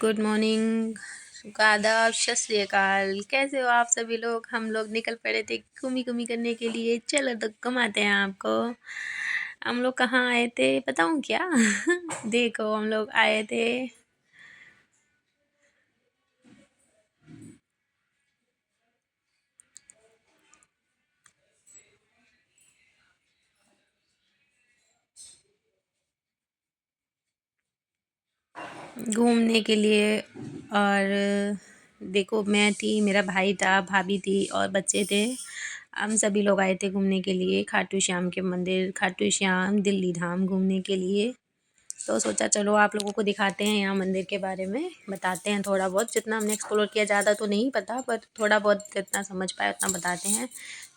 Good morning, आदाब, सत श्री अकाल। कैसे हो आप सभी लोग? हम लोग निकल पड़े थे घूमी घूमी करने के लिए। चलो तो घुमाते हैं आपको। हम लोग कहाँ आए थे बताऊँ क्या? देखो हम लोग आए थे घूमने के लिए। और देखो मैं थी, मेरा भाई था, भाभी थी और बच्चे थे। हम सभी लोग आए थे घूमने के लिए खाटू श्याम के मंदिर, खाटू श्याम दिल्ली धाम घूमने के लिए। तो सोचा चलो आप लोगों को दिखाते हैं, यहाँ मंदिर के बारे में बताते हैं थोड़ा बहुत, जितना हमने एक्सप्लोर किया। ज़्यादा तो नहीं पता पर थोड़ा बहुत जितना समझ पाए उतना बताते हैं।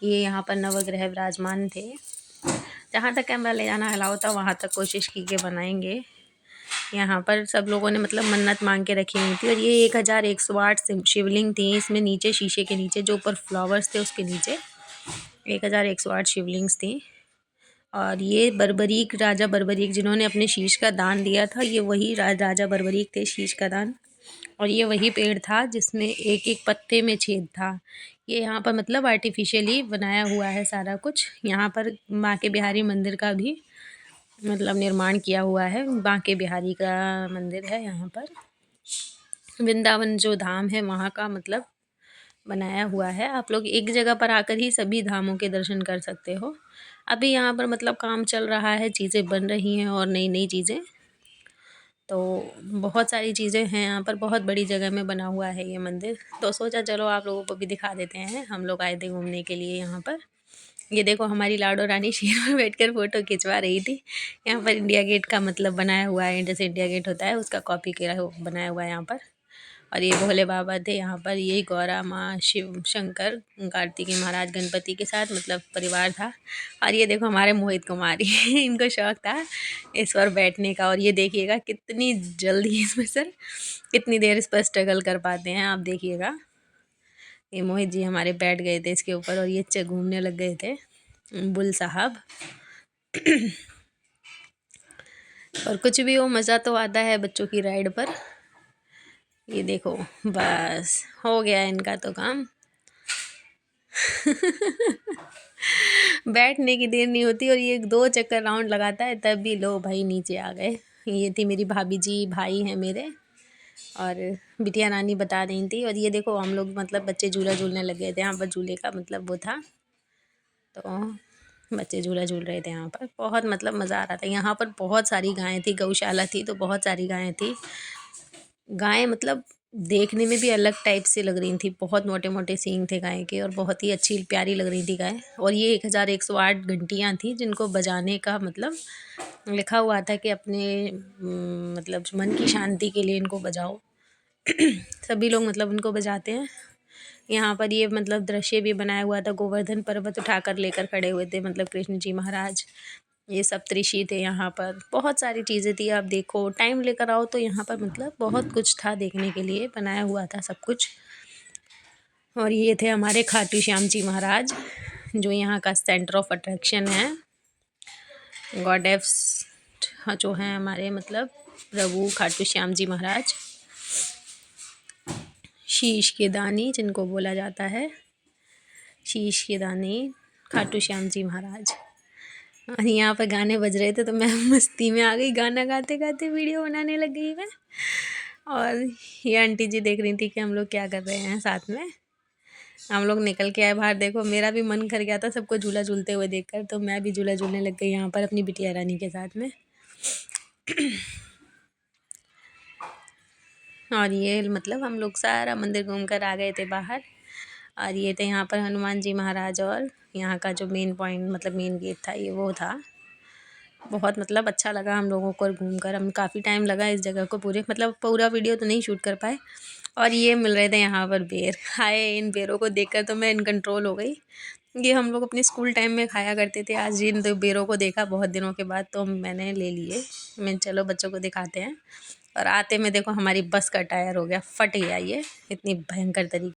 ये यहाँ पर नवग्रह विराजमान थे। जहाँ तक कैमरा ले जाना अलाउ था वहाँ तक कोशिश की के बनाएंगे। यहाँ पर सब लोगों ने मतलब मन्नत मांग के रखी हुई थी। और ये 1108 शिवलिंग थी। इसमें नीचे शीशे के नीचे जो ऊपर फ्लावर्स थे उसके नीचे 1108 शिवलिंग्स थी। और ये बर्बरीक, राजा बर्बरीक जिन्होंने अपने शीश का दान दिया था, ये वही राजा बर्बरीक थे, शीश का दान। और ये वही पेड़ था जिसमें एक एक पत्ते में छेद था। ये यहाँ पर मतलब आर्टिफिशियली बनाया हुआ है सारा कुछ। यहाँ पर बांके बिहारी मंदिर का भी मतलब निर्माण किया हुआ है। बांके बिहारी का मंदिर है यहाँ पर। वृंदावन जो धाम है वहाँ का मतलब बनाया हुआ है। आप लोग एक जगह पर आकर ही सभी धामों के दर्शन कर सकते हो। अभी यहाँ पर मतलब काम चल रहा है, चीज़ें बन रही हैं और नई नई चीज़ें। तो बहुत सारी चीज़ें हैं यहाँ पर, बहुत बड़ी जगह में बना हुआ है ये मंदिर। तो सोचा चलो आप लोगों को भी दिखा देते हैं। हम लोग आए थे घूमने के लिए यहाँ पर। ये देखो हमारी लाडो रानी शेर में बैठकर फ़ोटो खिंचवा रही थी। यहाँ पर इंडिया गेट का मतलब बनाया हुआ है, जैसे इंडिया गेट होता है उसका कॉपी किया बनाया हुआ है यहाँ पर। और ये भोले बाबा थे यहाँ पर। ये गौरा माँ, शिव शंकर, कार्तिकेय महाराज, गणपति के साथ मतलब परिवार था। और ये देखो हमारे मोहित कुमार इनको शौक था इस पर बैठने का। और ये देखिएगा कितनी जल्दी इसमें सर कितनी देर इस पर स्ट्रगल कर पाते हैं, आप देखिएगा। ये मोहित जी हमारे बैठ गए थे इसके ऊपर और ये घूमने लग गए थे बुल साहब। और कुछ भी हो, मज़ा तो आता है बच्चों की राइड पर। ये देखो बस हो गया इनका तो काम। बैठने की देर नहीं होती और ये 2 चक्कर राउंड लगाता है तब भी लो भाई नीचे आ गए। ये थी मेरी भाभी जी, भाई हैं मेरे। और बिटिया रानी बता रही थी। और ये देखो हम लोग मतलब बच्चे झूला झूलने लग गए थे यहाँ पर। झूले का मतलब वो था, तो बच्चे झूला झूल रहे थे यहाँ पर। बहुत मतलब मज़ा आ रहा था। यहाँ पर बहुत सारी गायें थी, गौशाला थी तो बहुत सारी गायें थी। गायें मतलब देखने में भी अलग टाइप से लग रही थी। बहुत मोटे मोटे सींग थे गाय के और बहुत ही अच्छी प्यारी लग रही थी गाय। और ये 1108 घंटियाँ थी जिनको बजाने का मतलब लिखा हुआ था कि अपने मतलब मन की शांति के लिए इनको बजाओ। सभी लोग मतलब उनको बजाते हैं। यहाँ पर ये मतलब दृश्य भी बनाया हुआ था। गोवर्धन पर्वत उठाकर लेकर खड़े हुए थे मतलब कृष्ण जी महाराज। ये सप्तऋषि थे यहाँ पर। बहुत सारी चीज़ें थी, आप देखो टाइम लेकर आओ तो यहाँ पर मतलब बहुत कुछ था देखने के लिए, बनाया हुआ था सब कुछ। और ये थे हमारे खाटू श्याम जी महाराज जो यहाँ का सेंटर ऑफ अट्रैक्शन है। गॉडेस जो हैं हमारे मतलब प्रभु खाटू श्याम जी महाराज, शीश के दानी जिनको बोला जाता है, शीश के दानी खाटू श्याम जी महाराज। और यहाँ पर गाने बज रहे थे तो मैं मस्ती में आ गई, गाना गाते गाते वीडियो बनाने लग गई मैं। और ये आंटी जी देख रही थी कि हम लोग क्या कर रहे हैं साथ में। हम लोग निकल के आए बाहर। देखो मेरा भी मन कर गया था सबको झूला झूलते हुए देखकर, तो मैं भी झूला झूलने लग गई यहाँ पर अपनी बिटिया रानी के साथ में। और ये मतलब हम लोग सारा मंदिर घूम कर आ गए थे बाहर। और ये थे यहाँ पर हनुमान जी महाराज। और यहाँ का जो मेन पॉइंट मतलब मेन गेट था ये वो था। बहुत मतलब अच्छा लगा हम लोगों को घूमकर। हम काफ़ी टाइम लगा इस जगह को पूरे मतलब पूरा वीडियो तो नहीं शूट कर पाए। और ये मिल रहे थे यहाँ पर बेर। हाय, इन बेरों को देखकर तो मैं इनकंट्रोल हो गई। ये हम लोग अपने स्कूल टाइम में खाया करते थे। आज इन दो बेरों को देखा बहुत दिनों के बाद तो मैंने ले लिए। मैं चलो बच्चों को दिखाते हैं। और आते में देखो हमारी बस का टायर हो गया, फट गया ये इतनी भयंकर तरीके